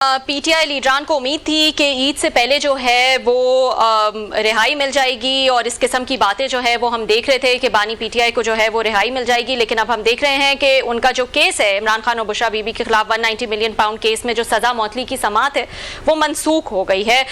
PTI लीडरान को उम्मीद थी कि ईद से पहले जो है वो रिहाई मिल जाएगी और इस किस्म की बातें जो है वो हम देख रहे थे कि बानी पीटीआई को जो है वो रिहाई मिल जाएगी, लेकिन अब हम देख रहे हैं कि उनका जो केस है इमरान खान और बुशरा बीबी के खिलाफ 190 मिलियन पाउंड केस में जो सजा मौतली की समाअत है वो मनसूख हो गई है।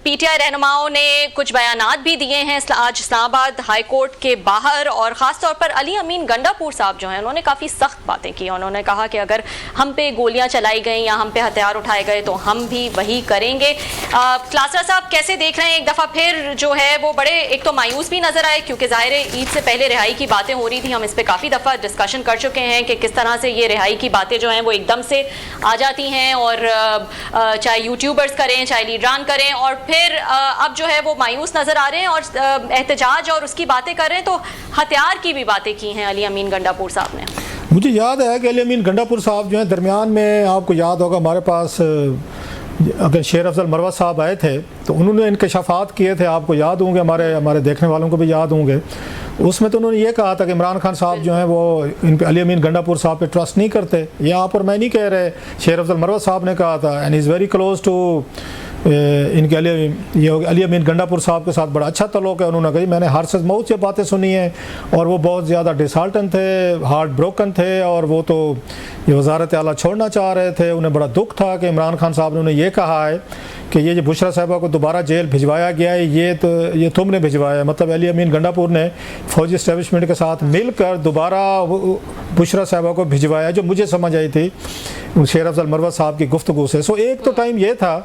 पीटीआई रहनुमाओं ने कुछ बयानात भी दिए हैं आज इस्लामाबाद हाई कोर्ट के बाहर, और ख़ासतौर पर अली अमीन गंडापुर साहब जो हैं उन्होंने काफ़ी सख्त बातें की। उन्होंने कहा कि अगर हम पे गोलियां चलाई गई या हम पे हथियार उठाए गए तो हम भी वही करेंगे। क्लासरा साहब कैसे देख रहे हैं? एक दफा फिर जो है वो बड़े एक तो मायूस भी नजर आए क्योंकि जाहिर है ईद से पहले रिहाई की बातें हो रही थी, हम इस पे काफी दफा डिस्कशन कर चुके हैं कि किस तरह से ये रिहाई की बातें जो हैं वो एकदम से आ जाती हैं, और चाहे यूट्यूबर्स करें चाहे लीडरान करें, और फिर अब जो है वो मायूस नजर आ रहे हैं और एहतजाज और उसकी बातें कर रहे हैं। तो हथियार की भी बातें की हैं अली अमीन गंडापुर साहब ने। मुझे याद है कि अली अमीन गंडापुर साहब जो है दरमियान में, आपको याद होगा हमारे पास अगर शेर अफजल मरवत साहब आए थे तो उन्होंने इंकशाफात किए थे, आपको याद होंगे, हमारे देखने वालों को भी याद होंगे। उसमें तो उन्होंने ये कहा था कि इमरान खान साहब जो हैं वो इन पे अली अमीन गंडापुर साहब पे ट्रस्ट नहीं करते। ये आप और मैं नहीं कह रहे, शेर अफजल मरवत साहब ने कहा था, and is very close to इनके अली अमीन गंडापुर साहब के साथ बड़ा अच्छा तल्लुक़ है। उन्होंने कही मैंने हर से बहुत सी बातें सुनी हैं और वो बहुत ज़्यादा डिसहार्टन थे, हार्ट ब्रोकन थे, और वो तो ये वज़ारत आला छोड़ना चाह रहे थे। उन्हें बड़ा दुख था कि इमरान खान साहब ने उन्हें ये कहा है कि ये जो बुशरा साहिबा को दोबारा जेल भिजवाया गया है ये तुमने भिजवाया है। मतलब अली अमीन गंडापुर ने फौजी इस्टेब्लिशमेंट के साथ मिलकर दोबारा बुशरा साहिबा को भिजवाया, जो मुझे समझ आई थी शेर अफजल मरवत साहब की गुफ्तगू से। सो एक तो टाइम ये था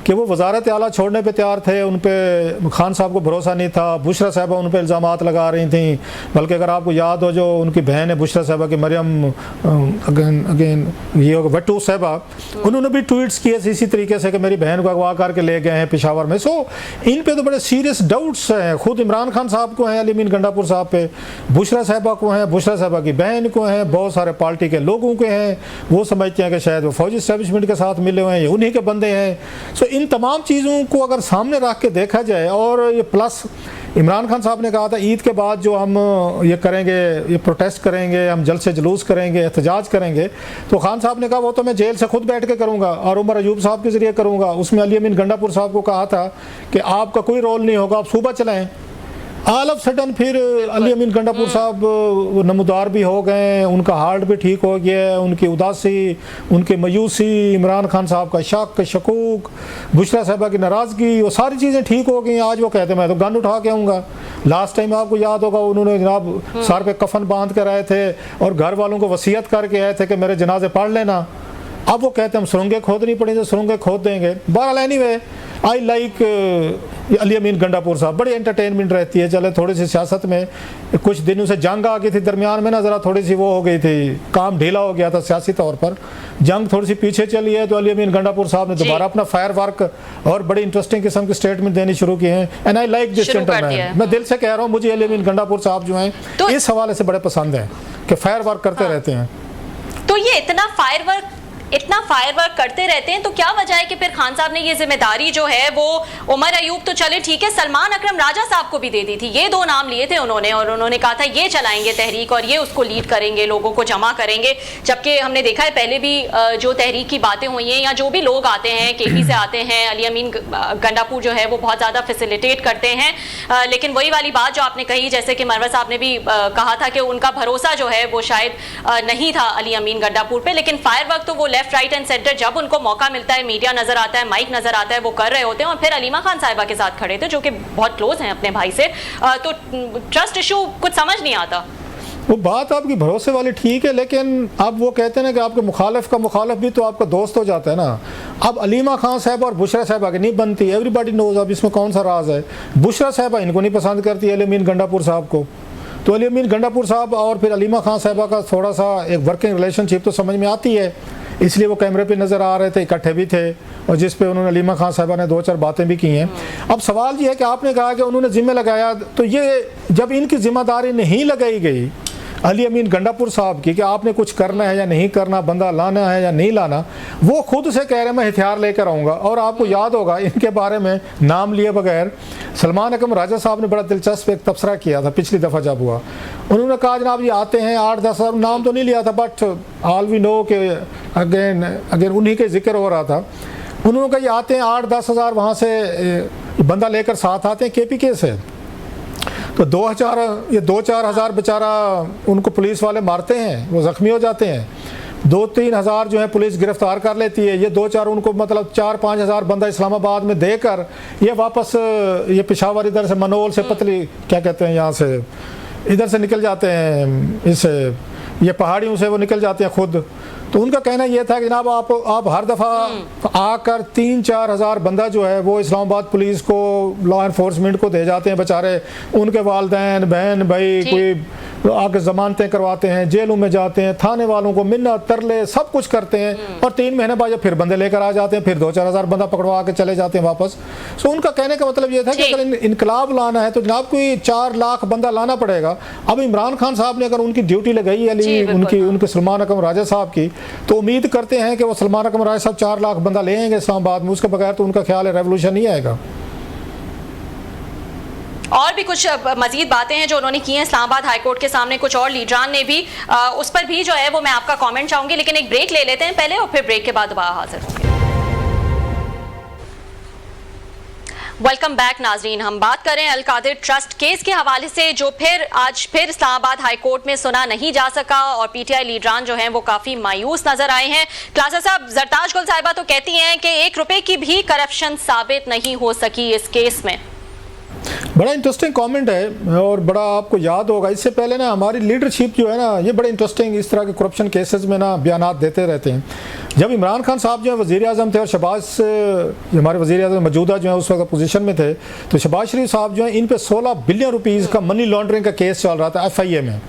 कि वो वज़ारत आला छोड़ने पे तैयार थे, उन पे खान साहब को भरोसा नहीं था, बुशरा साहिबा उन पे इल्ज़ामात लगा रही थी। बल्कि अगर आपको याद हो जो उनकी बहन है बुशरा साहिबा की मरियम अगेन ये वट्टू साहिबा, उन्होंने भी ट्वीट्स किए इसी तरीके से कि मेरी बहन को अगवा करके ले गए हैं पेशावर में। सो इन पे तो बड़े सीरियस डाउट्स हैं, खुद इमरान खान साहब को हैं, अली अमीन गंडापुर साहब पे, बुशरा साहिबा को हैं, बुशरा साहिबा की बहन को हैं, बहुत सारे पार्टी के लोगों के हैं। वो समझते हैं कि शायद वो फौजी इस्टेब्लिशमेंट के साथ मिले हुए हैं, ये उन्हीं के बंदे हैं। सो इन तमाम चीज़ों को अगर सामने रख के देखा जाए, और ये प्लस इमरान खान साहब ने कहा था ईद के बाद जो हम ये करेंगे, ये प्रोटेस्ट करेंगे, हम जल्द से जुलूस करेंगे, एहतजाज करेंगे, तो खान साहब ने कहा वो तो मैं जेल से खुद बैठ के करूँगा और उमर अयूब साहब के ज़रिए करूँगा। उसमें अली अमीन गंडापुर साहब को कहा था कि आपका कोई रोल नहीं होगा, आप सूबा चलाएँ। ऑल ऑफ सडन फिर अली अमीन गंडापुर साहब नमदार भी हो गए, उनका हार्ट भी ठीक हो गया, उनकी उदासी, उनकी मायूसी, इमरान खान साहब का शक शकूक, बुशरा साहिबा की नाराज़गी, वो सारी चीज़ें ठीक हो गई। आज वो कहते मैं तो गन उठा के आऊँगा। लास्ट टाइम आपको याद होगा उन्होंने जनाब सर पे कफन बांध कर आए थे और घर वालों को वसीयत करके आए थे कि मेरे जनाजे पढ़ लेना। अब वो कहते हैं हम सुरंगें खोदनी पड़ेंगी, सुरंगें खोद देंगे। बहरहाल एनीवे आई लाइक अली अमीन गंडापुर साहब, बड़ी एंटरटेनमेंट रहती है। चले थोड़ी सी सियासत में कुछ दिनों से जंग आ गई थी दरमियान में ना, ज़रा थोड़ी सी वो हो गई थी, काम ढीला हो गया था सियासी तौर पर, जंग थोड़ी सी पीछे चली है। तो अली अमीन गंडापुर साहब ने दोबारा अपना फायर वर्क और बड़ी इंटरेस्टिंग किस्म की स्टेटमेंट देनी शुरू की हैं। And I like this gentleman. मैं दिल से कह रहा हूँ, मुझे अली अमीन गंडापुर साहब जो हैं तो इस हवाले से बड़े पसंद हैं कि फायर वर्क करते रहते हैं। तो ये इतना फायर वर्क करते रहते हैं तो क्या वजह है कि फिर खान साहब ने ये जिम्मेदारी जो है वो उमर अयूब तो चले ठीक है, सलमान अकरम राजा साहब को भी दे दी थी। ये दो नाम लिए थे उन्होंने और उन्होंने कहा था ये चलाएंगे तहरीक और ये उसको लीड करेंगे, लोगों को जमा करेंगे। जबकि हमने देखा है पहले भी जो तहरीक की बातें हुई हैं या जो भी लोग आते हैं केपी से आते हैं, अली अमीन गंडापुर जो है वो बहुत ज़्यादा फैसिलिटेट करते हैं। लेकिन वही वाली बात जो आपने कही, जैसे कि मरवत साहब ने भी कहा था कि उनका भरोसा जो है वो शायद नहीं था अली अमीन गंडापुर पे, लेकिन फायर वर्क तो वो लेफ्ट राइट एंड सेंटर जब उनको मौका मिलता है, मीडिया नजर आता है, माइक नजर आता है, वो कर रहे होते हैं। और फिर अलीमा खान साहिबा के साथ खड़े थे जो कि बहुत क्लोज हैं अपने भाई से। तो ट्रस्ट इशू कुछ समझ नहीं आता। वो बात आपकी भरोसे वाली ठीक है, लेकिन अब वो कहते हैं ना कि आपके मुखालिफ का मुखालिफ भी तो आपका दोस्त हो जाता है ना। अब अलीमा खान साहब और बुशरा साहिबा की नहीं बनती, एवरीबॉडी नोज। अब इसमें कौन सा राज है? बुशरा साहिबा इनको नहीं पसंद करती अली अमीन गंडापुर साहब को, तो अली अमीन गंडापुर साहब और फिर अलीमा खान साहिबा का थोड़ा सा एक वर्किंग रिलेशनशिप तो समझ में आती है, इसलिए वो कैमरे पे नज़र आ रहे थे, इकट्ठे भी थे, और जिस पे उन्होंने अलीमा खान साहिबा ने दो चार बातें भी की हैं। अब सवाल ये है कि आपने कहा कि उन्होंने जिम्मे लगाया, तो ये जब इनकी जिम्मेदारी नहीं लगाई गई अली अमीन गंडापुर साहब की कि आपने कुछ करना है या नहीं करना, बंदा लाना है या नहीं लाना, वो खुद से कह रहे हैं मैं हथियार लेकर आऊँगा। और आपको याद होगा इनके बारे में नाम लिए बगैर सलमान अकरम राजा साहब ने बड़ा दिलचस्प एक तबसरा किया था पिछली दफ़ा जब हुआ। उन्होंने कहा जनाब ये आते हैं 8-10 नाम तो नहीं लिया था, बट ऑल वी नो के अगेन उन्हीं के जिक्र हो रहा था। उन्होंने कहा ये आते हैं 8-10 हज़ार वहाँ से बंदा लेकर साथ आते हैं KPK से, तो 2-4 हज़ार बेचारा उनको पुलिस वाले मारते हैं, वो ज़ख्मी हो जाते हैं। 2-3 हज़ार जो है पुलिस गिरफ्तार कर लेती है। ये 2-4 उनको मतलब 4-5 हज़ार बंदा इस्लामाबाद में देकर ये वापस ये पेशावर इधर से मनोल से पतली क्या कहते हैं यहाँ से इधर से निकल जाते हैं, इस ये पहाड़ियों से वो निकल जाते हैं खुद। तो उनका कहना ये था कि जनाब आप हर दफ़ा आकर 3-4 हज़ार बंदा जो है वो इस्लामाबाद पुलिस को, लॉ एनफोर्समेंट को दे जाते हैं। बेचारे उनके वालदैन बहन भाई कोई आके ज़मानतें करवाते हैं, जेलों में जाते हैं, थाने वालों को मिन्नत तरले सब कुछ करते हैं, और 3 महीने बाद फिर बंदे लेकर आ जाते हैं, फिर 2-4 हज़ार बंदा पकड़वा के चले जाते हैं वापस। सो उनका कहने का मतलब ये था कि अगर इनकलाब लाना है तो जनाब कोई 4 लाख बंदा लाना पड़ेगा। अब इमरान खान साहब ने अगर उनकी ड्यूटी लगाई है उनके सलमान अकरम राजा साहब की, तो उम्मीद करते हैं कि वो सलमान अकरम राजा साहब 4 लाख बंदा ले आएंगे इस्लामाबाद में। उसके बगैर तो उनका ख्याल है रेवोल्यूशन नहीं आएगा। और भी कुछ मजीद बातें हैं जो उन्होंने की हैं इस्लामाबाद हाईकोर्ट के सामने, कुछ और लीडरान ने भी, उस पर भी जो है वो मैं आपका कमेंट चाहूंगी, लेकिन एक ब्रेक ले लेते हैं पहले और फिर ब्रेक के बाद दोबारा हाजिर होंगे। वेलकम बैक नाजरीन, हम बात कर रहे हैं अल-कादिर ट्रस्ट केस के हवाले से जो आज फिर इस्लामाबाद हाईकोर्ट में सुना नहीं जा सका, और PTI लीडरान जो हैं वो काफी मायूस नजर आए हैं। क्लासा साहब, जरताज गुल साहिबा तो कहती हैं कि 1 रुपए की भी करप्शन साबित नहीं हो सकी इस केस में। बड़ा इंटरेस्टिंग कमेंट है, और बड़ा आपको याद होगा इससे पहले ना हमारी लीडरशिप जो है ना ये बड़े इंटरेस्टिंग इस तरह के करप्शन केसेस में ना बयानात देते रहते हैं। जब इमरान खान साहब जो है वज़ीर आज़म थे और शहबाज हमारे वज़ीर आज़म मौजूदा जो है उस वक्त पोजीशन में थे, तो शहबाज शरीफ साहब जो है इन पे 16 बिलियन रुपीज़ का मनी लॉन्ड्रिंग का केस चल रहा था FIA में।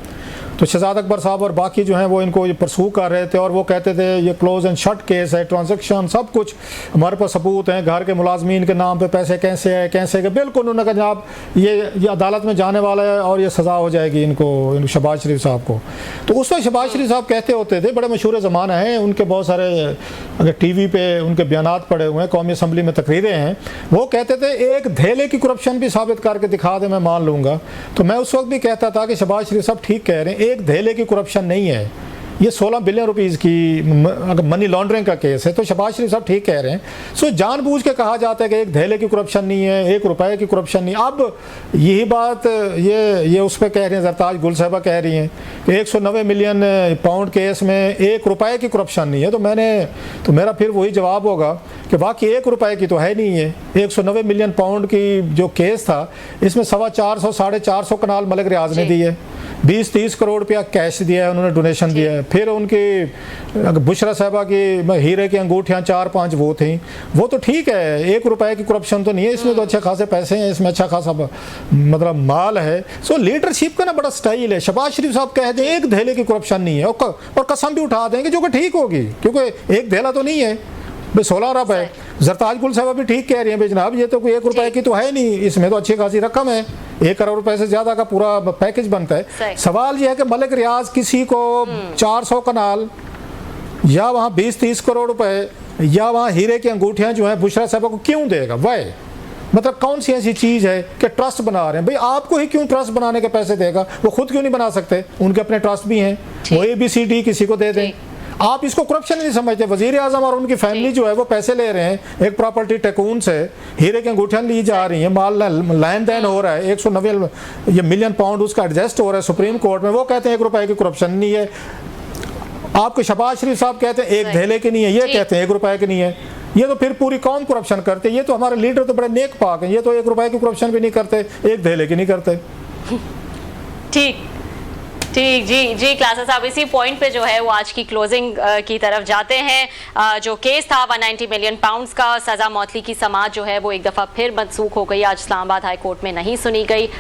तो शहजाद अकबर साहब और बाकी जो हैं वो इनको ये परसू कर रहे थे, और वो कहते थे ये क्लोज एंड शट केस है, ट्रांजैक्शन सब कुछ हमारे पास सबूत हैं, घर के मुलाजमीन के नाम पे पैसे कैसे है कैसे है। बिल्कुल उन्होंने कहा जनाब ये अदालत में जाने वाला है और ये सज़ा हो जाएगी इनको शहबाज शरीफ साहब को। तो उस वक्त शहबाज शरीफ साहब कहते होते थे, बड़े मशहूर ज़माना है उनके, बहुत सारे अगर TV पे उनके बयानात पड़े हुए हैं, कौमी असम्बली में तकरीरें हैं, वो कहते थे एक धेले की करप्शन भी साबित करके दिखा दे मैं मान लूँगा। तो मैं उस वक्त भी कहता था कि शहबाज शरीफ साहब ठीक कह रहे हैं, एक धेले की करप्शन नहीं है, ये 16 बिलियन रुपीज़ की अगर मनी लॉन्ड्रिंग का केस है। तो शहबाज शरीफ साहब ठीक कह रहे हैं। सो जानबूझ के कहा जाता है कि 1 धेले की करप्शन नहीं है, 1 रुपए की करप्शन नहीं। अब यही बात ये उस पर कह रहे हैं, जरताज गुल साहिबा कह रही हैं कि 190 मिलियन पाउंड केस में 1 रुपए की करप्शन नहीं है। तो मेरा फिर वही जवाब होगा कि वाकई 1 रुपए की तो है नहीं है। 190 मिलियन पाउंड की जो केस था इसमें 450-450 कनाल मलिक रियाज ने दी है, 20-30 करोड़ रुपया कैश दिया है, उन्होंने डोनेशन दिया है। फिर उनकी बुशरा साहबा की हीरे की अंगूठियाँ 4-5 वो थी, वो तो ठीक है, 1 रुपए की करप्शन तो नहीं है इसमें, तो अच्छे खासे पैसे हैं इसमें, अच्छा खासा मतलब माल है। सो लीडरशिप का ना बड़ा स्टाइल है। शहबाज शरीफ साहब कह दें 1 धेले की करप्शन नहीं है, और कसम भी उठा देंगे जो कि ठीक होगी, क्योंकि 1 धेला तो नहीं है भाई, 16 अरब है। जरताज गुल साहबा भी ठीक कह रही हैं भाई जनाब ये तो कोई 1 रुपए की तो है नहीं, इसमें तो अच्छी खासी रकम है, 1 करोड़ रुपए से ज़्यादा का पूरा पैकेज बनता है। सवाल यह है कि मलिक रियाज किसी को 400 कनाल या वहाँ 20-30 करोड़ रुपए या वहाँ हीरे की अंगूठियाँ जो हैं बुशरा साहबा को क्यों देगा? वाई मतलब कौन सी ऐसी चीज़ है कि ट्रस्ट बना रहे हैं भाई, आपको ही क्यों ट्रस्ट बनाने के पैसे देगा? वो खुद क्यों नहीं बना सकते? उनके अपने ट्रस्ट भी हैं, वो ABCD किसी को दे दें। आप इसको करप्शन नहीं समझते। वजीर आजम और उनकी फैमिली जो है वो पैसे ले रहे हैं एक प्रॉपर्टी टैकून से, हीरे की अंगूठियाँ ली जा रही हैं, माल लेन देन हो रहा है, 190 मिलियन पाउंड उसका एडजस्ट हो रहा है सुप्रीम कोर्ट में। वो कहते हैं 1 रुपए की करप्शन नहीं है। आपके शहबाज शरीफ साहब कहते हैं 1 धेले की नहीं है, ये कहते हैं 1 रुपए की नहीं है। ये तो फिर पूरी कौम करप्शन करते हैं। ये तो हमारे लीडर तो बड़े नेक पाक हैं, ये तो 1 रुपए की करप्शन भी नहीं करते, 1 धेले की नहीं करते। ठीक जी क्लासा साहब, इसी पॉइंट पे जो है वो आज की क्लोजिंग की तरफ जाते हैं। जो केस था 190 मिलियन पाउंड्स का, सजा मौतली की समाअत जो है वो एक दफ़ा फिर मनसूख हो गई, आज इस्लामाबाद हाई कोर्ट में नहीं सुनी गई।